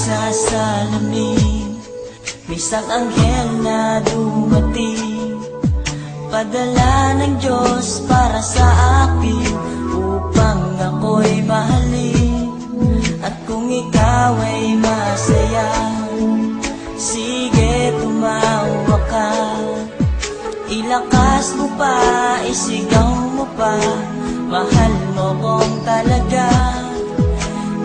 sa salamin, may isang anghel na dumating, padala ng Diyos para sa akin, upang ako'y mahalin. At kung ikaw ay masaya, sige tumawa ka, ilakas mo pa, isigaw mo pa, mahal mo kong talaga.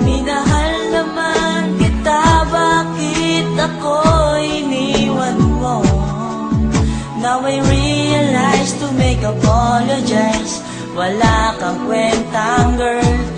Minahal naman kita, bakit ako iniwan mo? Now I realize to make apologize, wala kang kwentang girl.